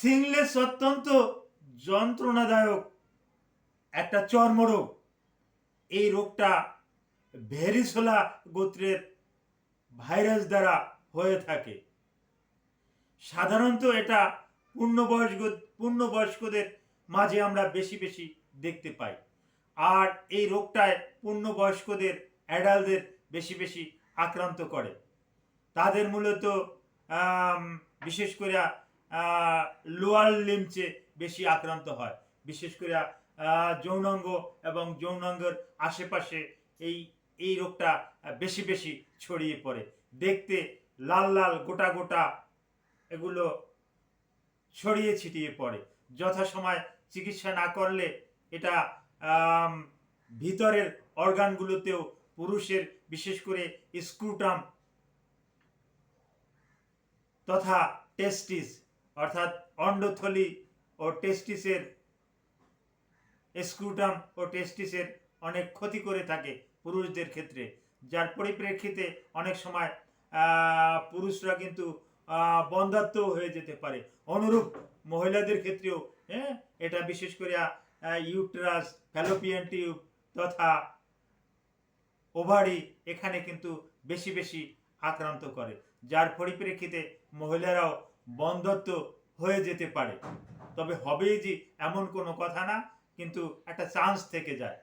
সিংলেস অত্যন্ত যন্ত্রণাদায়ক একটা চর্মরোগ। এই রোগটা ভেরিসোলা গোত্রের ভাইরাস দ্বারা হয়ে থাকে। সাধারণত এটা পূর্ণবয়স্কদের মাঝে আমরা বেশি বেশি দেখতে পাই। আর এই রোগটায় পূর্ণবয়স্কদের অ্যাডাল্টদের বেশি বেশি আক্রান্ত করে। তাদের মূলত বিশেষ করে লোয়ার লিম্বসে বেশি আক্রান্ত হয়, বিশেষ করে যৌনাঙ্গ এবং যৌনাঙ্গের আশেপাশে এই এই রোগটা বেশি বেশি ছড়িয়ে পড়ে। দেখতে লাল লাল গোটা গোটা এগুলো ছড়িয়ে ছিটিয়ে পড়ে। যথাসময় চিকিৎসা না করলে এটা ভিতরের অর্গানগুলোতেও, পুরুষের বিশেষ করে স্ক্রুটাম তথা টেস্টিস অর্থাৎ অন্ডথলি ও টেস্টিসের স্ক্রুটাম ও টেস্টিসের অনেক ক্ষতি করে থাকে পুরুষদের ক্ষেত্রে, যার পরিপ্রেক্ষিতে অনেক সময় পুরুষরা কিন্তু বন্ধ্যাত্ব হয়ে যেতে পারে। অনুরূপ মহিলাদের ক্ষেত্রেও এটা বিশেষ করে ইউটেরাস, ফ্যালোপিয়ান টিউব তথা ওভারি এখানে কিন্তু বেশি বেশি আক্রান্ত করে, যার পরিপ্রেক্ষিতে মহিলারাও বন্ধ্যাত্ব হয়ে যেতে পারে। তবে হবেই যে এমন কোনো কথা না, কিন্তু একটা চান্স থেকে যায়।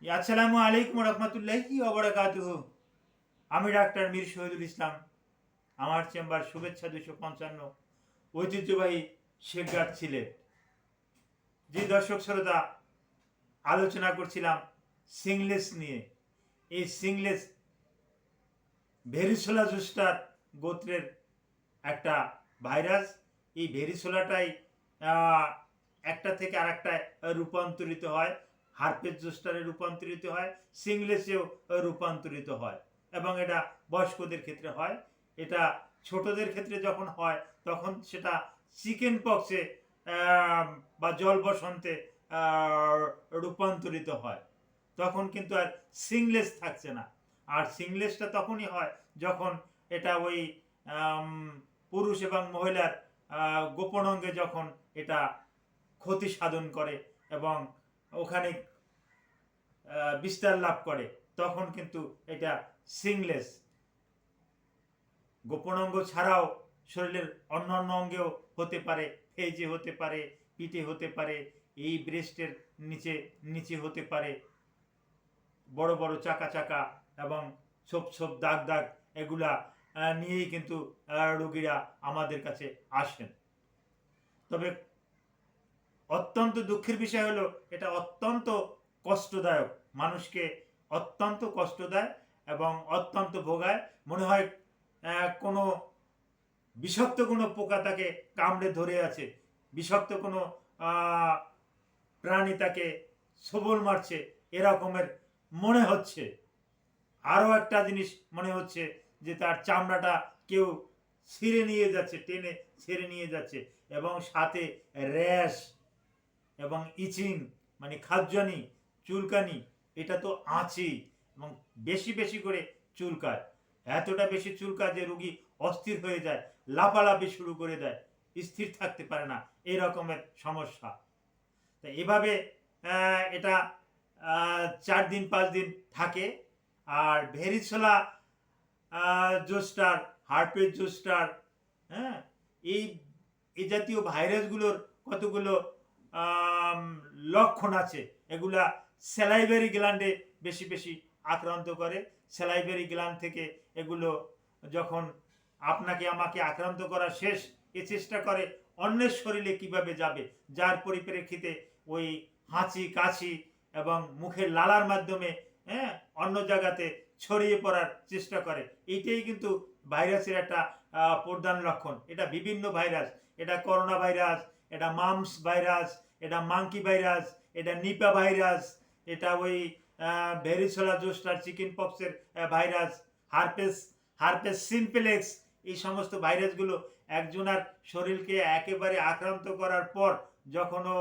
আসসালামু আলাইকুম রহমতুল্লাহি ওয়া বারাকাতুহু। আমি ডাক্তার মীর শহীদুল ইসলাম। আমার চেম্বার শুভেচ্ছা 255, ঐতিহ্যবাহী শেখঘাট সিলেট। যে দর্শক শ্রোতা, আলোচনা করছিলাম সিংলেস নিয়ে। এই সিংলেস ভেরিসোলা জোস্টার গোত্রের একটা ভাইরাস। এই ভেরিসোলাটাই একটা থেকে আরেকটায় রূপান্তরিত হয়, হার্পেস জোস্টারে রূপান্তরিত হয়, সিংলেসেও রূপান্তরিত হয় এবং এটা বয়স্কদের ক্ষেত্রে হয়। এটা ছোটদের ক্ষেত্রে যখন হয় তখন সেটা চিকেন পক্সে বা জল বসন্তে রূপান্তরিত হয়। তখন কিন্তু আর সিংলেস থাকছে না। আর সিংলেসটা তখনই হয় যখন এটা ওই পুরুষ এবং মহিলার গোপন অঙ্গে যখন এটা ক্ষতি সাধন করে এবং ওখানে বিস্তার লাভ করে, তখন কিন্তু এটা সিংলেস। গোপন অঙ্গ ছাড়াও শরীরের অন্যান্য অঙ্গেও হতে পারে, ফেজে হতে পারে, পিঠে হতে পারে, এই ব্রেস্টের নিচে নিচে হতে পারে। বড় বড় চাকা চাকা এবং ছোপ ছোপ দাগ দাগ এগুলা নিয়েই কিন্তু রোগীরা আমাদের কাছে আসেন। তবে অত্যন্ত দুঃখের বিষয় হলো এটা অত্যন্ত কষ্টদায়ক, মানুষকে অত্যন্ত কষ্ট দেয় এবং অত্যন্ত ভোগায়। মনে হয় কোনো বিষাক্ত কোনো পোকা তাকে কামড়ে ধরে আছে, বিষাক্ত কোনো প্রাণী তাকে সবল মারছে, এরকমের মনে হচ্ছে। আরও একটা জিনিস মনে হচ্ছে যে তার চামড়াটা কেউ ছিঁড়ে নিয়ে যাচ্ছে, টেনে ছিঁড়ে নিয়ে যাচ্ছে, এবং সাথে র্যাশ এবং ইচিং মানে খাদ্যানি, চুলকানি, এটা তো আছেই এবং বেশি বেশি করে চুলকায়। এতটা বেশি চুলকায় যে রোগী অস্থির হয়ে যায়, লাফালাফি শুরু করে দেয়, স্থির থাকতে পারে না, এই রকমের সমস্যা। তো এভাবে এটা 4 দিন 5 দিন থাকে। আর ভেরিসোলা জোস্টার, হার্পেস জোস্টার, এই এই জাতীয় ভাইরাসগুলোর কতগুলো লক্ষণ আছে। এগুলা স্যালাইভারি গ্ল্যান্ডে বেশি বেশি আক্রান্ত করে। স্যালাইভারি গ্ল্যান্ড থেকে এগুলো যখন আপনাকে আমাকে আক্রান্ত করা শেষ, এ চেষ্টা করে অন্যের শরীরে কিভাবে যাবে, যার পরিপ্রেক্ষিতে ওই হাঁচি কাশি এবং মুখের লালার মাধ্যমে অন্য জায়গাতে ছড়িয়ে পড়ার চেষ্টা করে। এইটাই কিন্তু ভাইরাসের একটা প্রধান লক্ষণ। এটা বিভিন্ন ভাইরাস, এটা করোনা ভাইরাস, এটা মামস ভাইরাস, এটা মাঙ্কি ভাইরাস, এটা নিপা ভাইরাস, এটা ওই ভেরিসোলা জোস্টার চিকেন পক্সের ভাইরাস, হার্পেস সিম্পলেক্স। এই সমস্ত ভাইরাসগুলো একজনের শরীরকে একেবারে আক্রান্ত করার পর যখন ও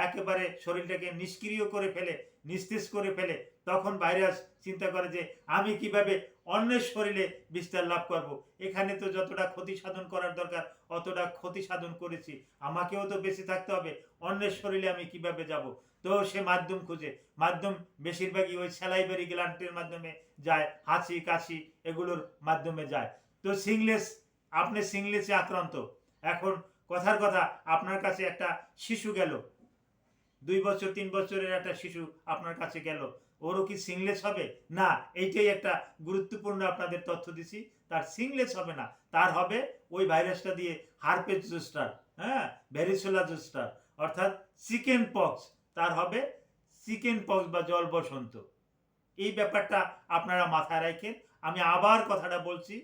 একেবারে শরীরটাকে নিষ্ক্রিয় করে ফেলে, নিস্তেজ করে ফেলে, তখন ভাইরাস চিন্তা করে যে আমি কিভাবে অন্যের শরীরে বিস্তার লাভ করব। এখানে তো যতটা ক্ষতি সাধন করার দরকার অতটা ক্ষতি সাধন করেছি, আমাকেও তো বেঁচে থাকতে হবে, অন্যের শরীরে আমি কিভাবে যাব? তো সে মাধ্যম খুঁজে, মাধ্যম বেশিরভাগই ওই স্যালাইভারি গ্ল্যান্ডের মাধ্যমে যায়, হাঁচি কাশি এগুলোর মাধ্যমে যায়। তো সিংলেস, আপনি সিংলেসে আক্রান্ত। এখন কথার কথা, আপনার কাছে একটা শিশু গেল, 2 বছর 3 বছরের একটা শিশু আপনার কাছে গেল, ওরও কি সিংলেস হবে? না, এইটাই একটা গুরুত্বপূর্ণ আপনাদের তথ্য দিছি, তার সিংলেস হবে না, তার হবে ওই ভাইরাসটা দিয়ে হারপেস জোস্টার, হ্যাঁ, ভ্যারিসোলা জোস্টার, অর্থাৎ চিকেন পক্স, তার হবে চিকেন পক্স বা জল বসন্ত। এই ব্যাপারটা আপনারা মাথায় রাখেন। আমি আবার কথাটা বলছি,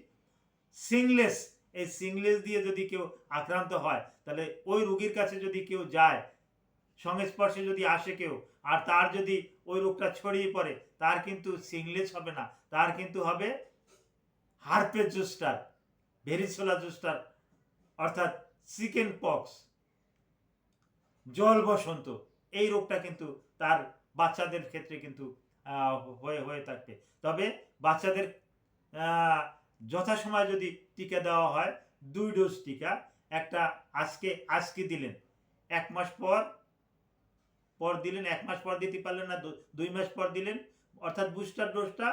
সিংলেস, এই সিংলেস দিয়ে যদি কেউ আক্রান্ত হয়, তাহলে ওই রোগীর কাছে যদি কেউ যায়, সংস্পর্শে যদি আসে কেউ, আর তার যদি ওই রোগটা ছড়িয়ে পড়ে, তার কিন্তু সিংলেস হবে না, তার কিন্তু হবে হারপেস জোস্টার, ভেরিসোলা জোস্টার, অর্থাৎ চিকেন পক্স, জল বসন্ত। এই রোগটা কিন্তু তার বাচ্চাদের ক্ষেত্রে কিন্তু হয়ে হয়ে থাকবে। তবে বাচ্চাদের যথাসময় যদি টিকা দেওয়া হয়, 2 ডোজ টিকা, একটা আজকে দিলেন, 1 মাস পর দিলেন, 1 মাস পর দিতে পারলেন না, 2 মাস পর দিলেন, অর্থাৎ বুস্টার ডোজটা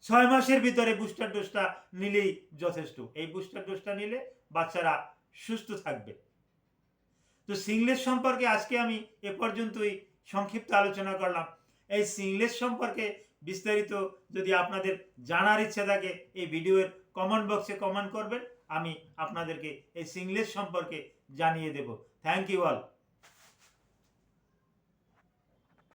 6 মাসের ভিতরে বুস্টার ডোজটা নিলেই যথেষ্ট। এই বুস্টার ডোজটা নিলে বাচ্চারা সুস্থ থাকবে। তো সিংলেস সম্পর্কে আজকে আমি এ পর্যন্তই সংক্ষিপ্ত আলোচনা করলাম। এই সিংলেস সম্পর্কে বিস্তারিত যদি আপনাদের জানার ইচ্ছা থাকে, এই ভিডিওর কমেন্ট বক্সে কমেন্ট করবেন, আমি আপনাদেরকে এই সিংলেস সম্পর্কে জানিয়ে দেব। Thank you all.